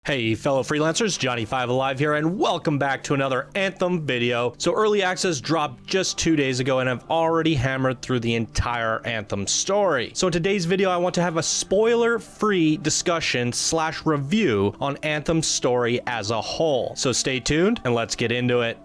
Hey fellow freelancers, Johnny5 Alive here, and welcome back to another Anthem video. So early access dropped just 2 days ago and I've already hammered through the entire Anthem story. So in today's video I want to have a spoiler-free discussion / review on Anthem story as a whole. So stay tuned and let's get into it.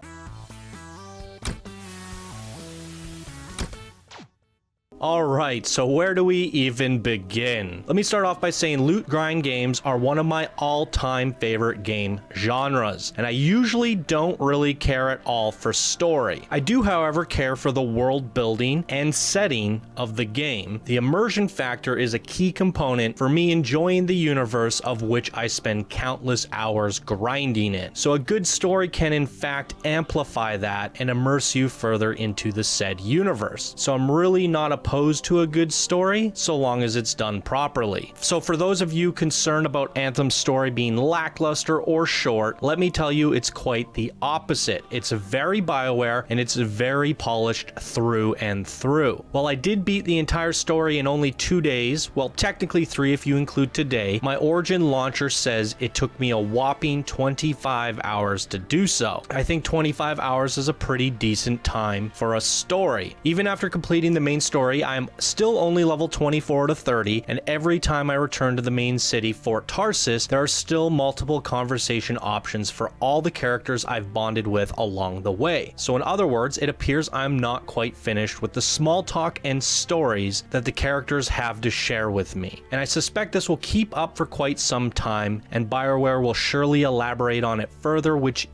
Alright, so where do we even begin? Let me start off by saying loot grind games are one of my all-time favorite game genres, and I usually don't really care at all for story. I do, however, care for the world building and setting of the game. The immersion factor is a key component for me enjoying the universe of which I spend countless hours grinding in. So a good story can in fact amplify that and immerse you further into the said universe. So I'm really not opposed to a good story, so long as it's done properly. So for those of you concerned about Anthem's story being lackluster or short, let me tell you it's quite the opposite. It's very Bioware and it's very polished through and through. While I did beat the entire story in only 2 days, well technically 3 if you include today, my Origin launcher says it took me a whopping 25 hours to do so. I think 25 hours is a pretty decent time for a story. Even after completing the main story, I'm still only level 24 to 30, and every time I return to the main city, Fort Tarsis, there are still multiple conversation options for all the characters I've bonded with along the way. So in other words, it appears I'm not quite finished with the small talk and stories that the characters have to share with me. And I suspect this will keep up for quite some time, and Bioware will surely elaborate on it further with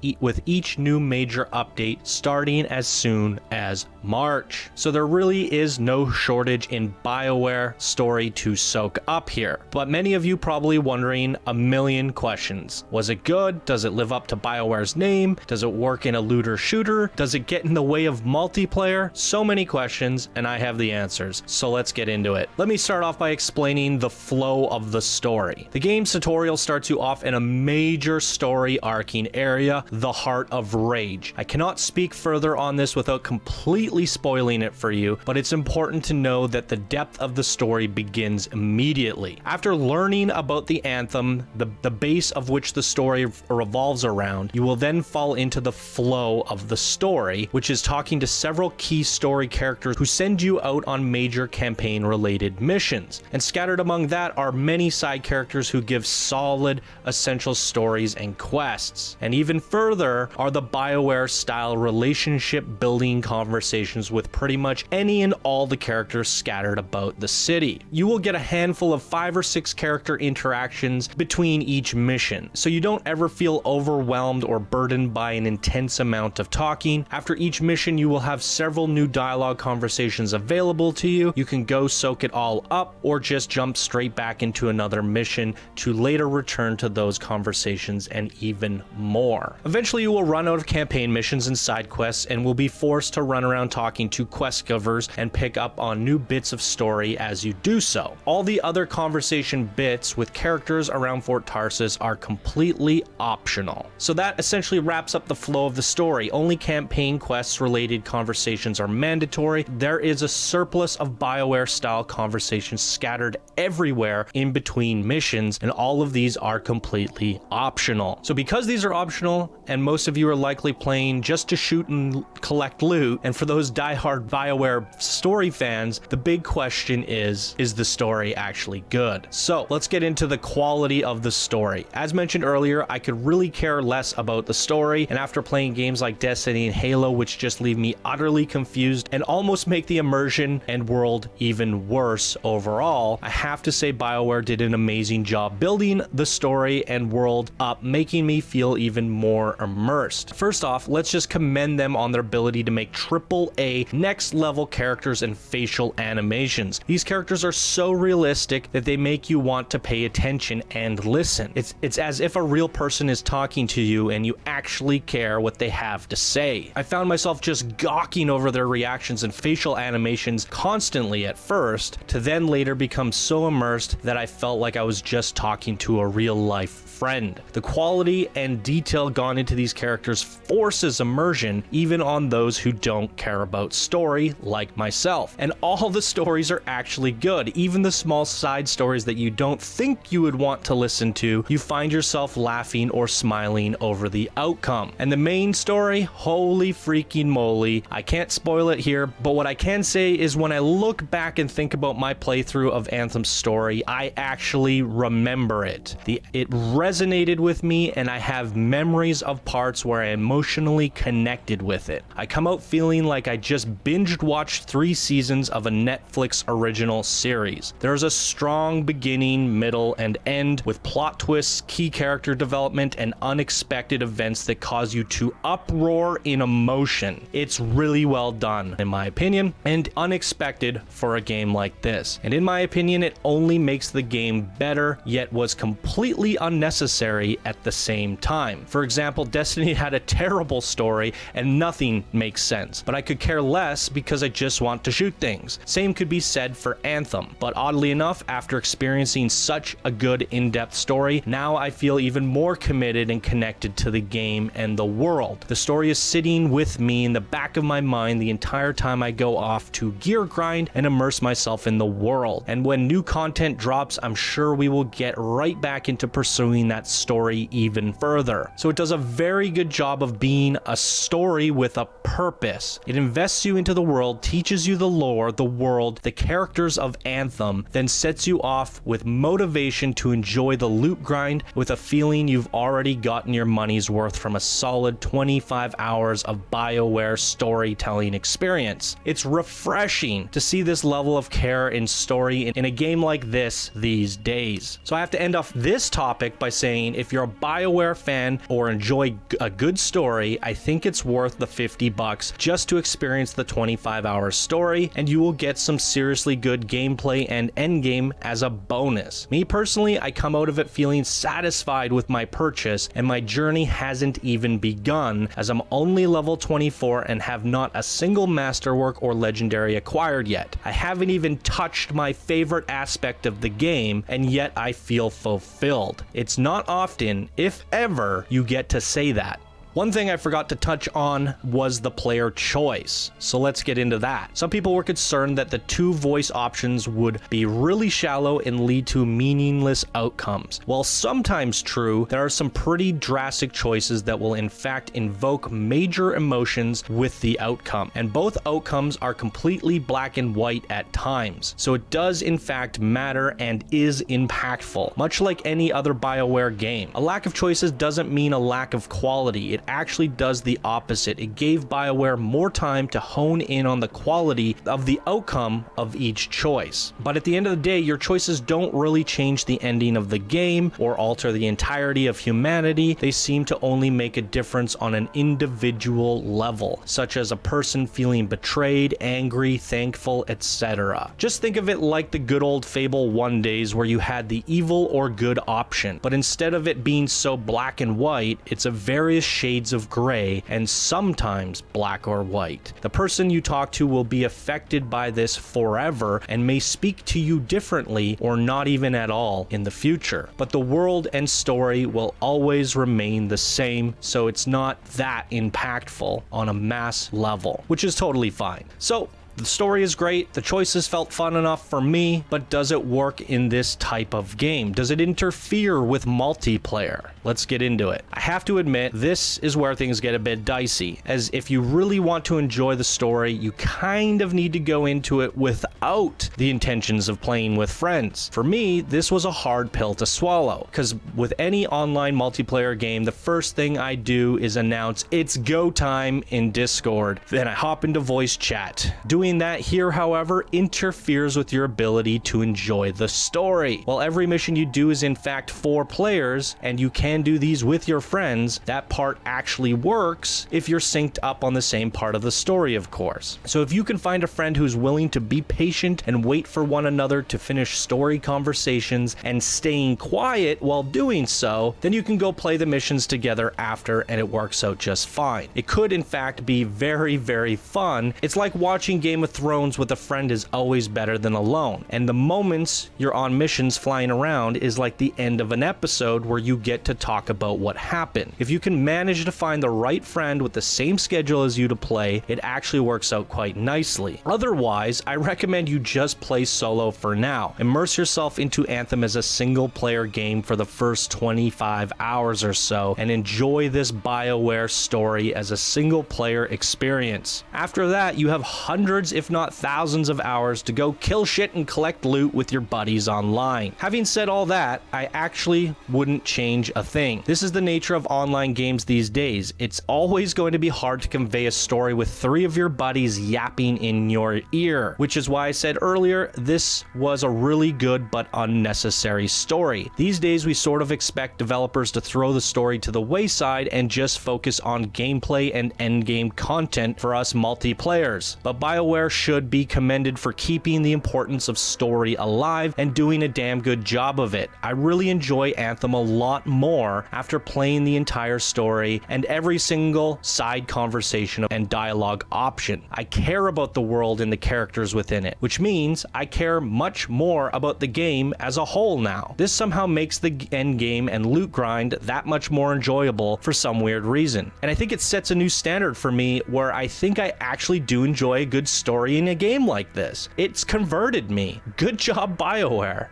each new major update starting as soon as March. So there really is no shortage in Bioware story to soak up here. But many of you probably wondering a million questions. Was it good? Does it live up to Bioware's name? Does it work in a looter shooter? Does it get in the way of multiplayer? So many questions, and I have the answers. So let's get into it. Let me start off by explaining the flow of the story. The game's tutorial starts you off in a major story arcing area, the Heart of Rage. I cannot speak further on this without completely spoiling it for you, but it's important to know that the depth of the story begins immediately. After learning about the Anthem, the base of which the story revolves around, you will then fall into the flow of the story, which is talking to several key story characters who send you out on major campaign-related missions. And scattered among that are many side characters who give solid, essential stories and quests. And even further are the Bioware-style relationship-building conversations with pretty much any and all the characters scattered about the city. You will get a handful of 5 or 6 character interactions between each mission, so you don't ever feel overwhelmed or burdened by an intense amount of talking. After each mission, you will have several new dialogue conversations available to you. You can go soak it all up or just jump straight back into another mission to later return to those conversations and even more. Eventually, you will run out of campaign missions and side quests and will be forced to run around talking to quest givers and pick up on new bits of story as you do so. All the other conversation bits with characters around Fort Tarsis are completely optional. So that essentially wraps up the flow of the story. Only campaign quests related conversations are mandatory. There is a surplus of Bioware style conversations scattered everywhere in between missions, and all of these are completely optional. So because these are optional, and most of you are likely playing just to shoot and collect loot, and for those diehard Bioware story fans, the big question is the story actually good? So let's get into the quality of the story. As mentioned earlier, I could really care less about the story, and after playing games like Destiny and Halo, which just leave me utterly confused and almost make the immersion and world even worse overall, I have to say Bioware did an amazing job building the story and world up, making me feel even more immersed. First off, let's just commend them on their ability to make AAA next level characters and facial animations. These characters are so realistic that they make you want to pay attention and listen. It's as if a real person is talking to you and you actually care what they have to say. I found myself just gawking over their reactions and facial animations constantly at first, to then later become so immersed that I felt like I was just talking to a real life friend. The quality and detail gone into these characters forces immersion even on those who don't care about story like myself. And all the stories are actually good. Even the small side stories that you don't think you would want to listen to, you find yourself laughing or smiling over the outcome. And the main story, holy freaking moly, I can't spoil it here, but what I can say is when I look back and think about my playthrough of Anthem Story, I actually remember it. It resonated with me, and I have memories of parts where I emotionally connected with it. I come out feeling like I just binged watched 3 seasons of a Netflix original series. There's a strong beginning, middle, and end with plot twists, key character development, and unexpected events that cause you to uproar in emotion. It's really well done, in my opinion, and unexpected for a game like this. And in my opinion, it only makes the game better, yet was completely unnecessary at the same time. For example, Destiny had a terrible story and nothing makes sense, but I could care less because I just want to shoot things. Same could be said for Anthem, but oddly enough, after experiencing such a good in-depth story, now I feel even more committed and connected to the game and the world. The story is sitting with me in the back of my mind the entire time I go off to gear grind and immerse myself in the world. And when new content drops, I'm sure we will get right back into pursuing that story even further. So it does a very good job of being a story with a purpose. It invests you into the world, teaches you the lore, the world, the characters of Anthem, then sets you off with motivation to enjoy the loot grind with a feeling you've already gotten your money's worth from a solid 25 hours of Bioware storytelling experience. It's refreshing to see this level of care in story in a game like this these days. So I have to end off this topic by saying if you're a Bioware fan or enjoy a good story, I think it's worth the $50 just to experience the 25-hour story, and you will get some seriously good gameplay and endgame as a bonus. Me personally, I come out of it feeling satisfied with my purchase, and my journey hasn't even begun as I'm only level 24 and have not a single masterwork or legendary acquired yet. I haven't even touched my favorite aspect of the game, and yet I feel fulfilled. It's not often, if ever, you get to say that. One thing I forgot to touch on was the player choice, so let's get into that. Some people were concerned that the 2 voice options would be really shallow and lead to meaningless outcomes. While sometimes true, there are some pretty drastic choices that will in fact invoke major emotions with the outcome, and both outcomes are completely black and white at times, so it does in fact matter and is impactful, much like any other Bioware game. A lack of choices doesn't mean a lack of quality. It actually does the opposite. It gave Bioware more time to hone in on the quality of the outcome of each choice. But at the end of the day, your choices don't really change the ending of the game or alter the entirety of humanity. They seem to only make a difference on an individual level, such as a person feeling betrayed, angry, thankful, etc. Just think of it like the good old Fable 1 days where you had the evil or good option, but instead of it being so black and white, it's a various shades of gray and sometimes black or white. The person you talk to will be affected by this forever and may speak to you differently or not even at all in the future. But the world and story will always remain the same, so it's not that impactful on a mass level, which is totally fine. So the story is great, the choices felt fun enough for me, but does it work in this type of game? Does it interfere with multiplayer? Let's get into it. I have to admit, this is where things get a bit dicey, as if you really want to enjoy the story, you kind of need to go into it without the intentions of playing with friends. For me, this was a hard pill to swallow, because with any online multiplayer game, the first thing I do is announce it's go time in Discord. Then I hop into voice chat. Doing that here, however, interferes with your ability to enjoy the story. While every mission you do is in fact 4 players, and you can do these with your friends, that part actually works if you're synced up on the same part of the story, of course. So if you can find a friend who's willing to be patient and wait for one another to finish story conversations and staying quiet while doing so, then you can go play the missions together after and it works out just fine. It could in fact be very, very fun. It's like watching games Game of Thrones with a friend is always better than alone, and the moments you're on missions flying around is like the end of an episode where you get to talk about what happened. If you can manage to find the right friend with the same schedule as you to play, it actually works out quite nicely. Otherwise, I recommend you just play solo for now. Immerse yourself into Anthem as a single player game for the first 25 hours or so, and enjoy this Bioware story as a single player experience. After that, you have hundreds if not thousands of hours to go kill shit and collect loot with your buddies online. Having said all that, I actually wouldn't change a thing. This is the nature of online games these days. It's always going to be hard to convey a story with 3 of your buddies yapping in your ear, which is why I said earlier, this was a really good but unnecessary story. These days, we sort of expect developers to throw the story to the wayside and just focus on gameplay and endgame content for us multiplayers. But Bioware should be commended for keeping the importance of story alive and doing a damn good job of it. I really enjoy Anthem a lot more after playing the entire story and every single side conversation and dialogue option. I care about the world and the characters within it, which means I care much more about the game as a whole now. This somehow makes the end game and loot grind that much more enjoyable for some weird reason. And I think it sets a new standard for me where I think I actually do enjoy a good story in a game like this. It's converted me. Good job, Bioware.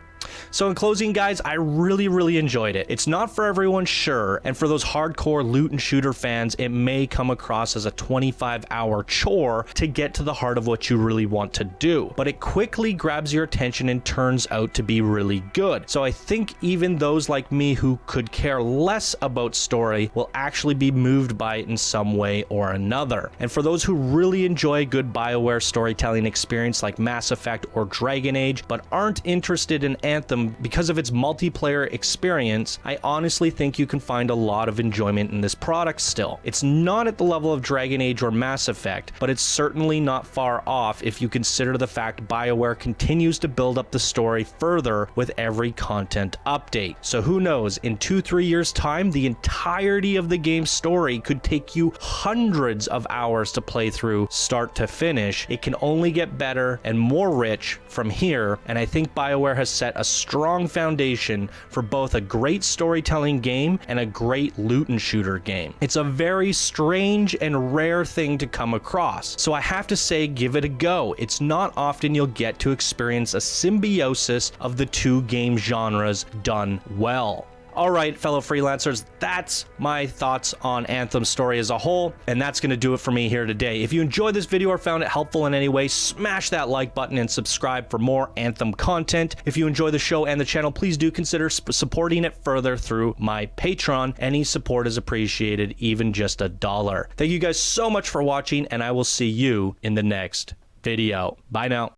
So in closing, guys, I really enjoyed it. It's not for everyone, sure, and for those hardcore loot and shooter fans, it may come across as a 25-hour chore to get to the heart of what you really want to do, but it quickly grabs your attention and turns out to be really good. So I think even those like me who could care less about story will actually be moved by it in some way or another. And for those who really enjoy a good Bioware storytelling experience like Mass Effect or Dragon Age, but aren't interested in Anthem because of its multiplayer experience, I honestly think you can find a lot of enjoyment in this product still. It's not at the level of Dragon Age or Mass Effect, but it's certainly not far off if you consider the fact Bioware continues to build up the story further with every content update. So who knows, in 2-3 years time, the entirety of the game's story could take you hundreds of hours to play through start to finish. It can only get better and more rich from here, and I think Bioware has set a strong foundation for both a great storytelling game and a great loot and shooter game. It's a very strange and rare thing to come across, so I have to say give it a go. It's not often you'll get to experience a symbiosis of the two game genres done well. Alright, fellow freelancers, that's my thoughts on Anthem Story as a whole, and that's going to do it for me here today. If you enjoyed this video or found it helpful in any way, smash that like button and subscribe for more Anthem content. If you enjoy the show and the channel, please do consider supporting it further through my Patreon. Any support is appreciated, even just $1. Thank you guys so much for watching, and I will see you in the next video. Bye now.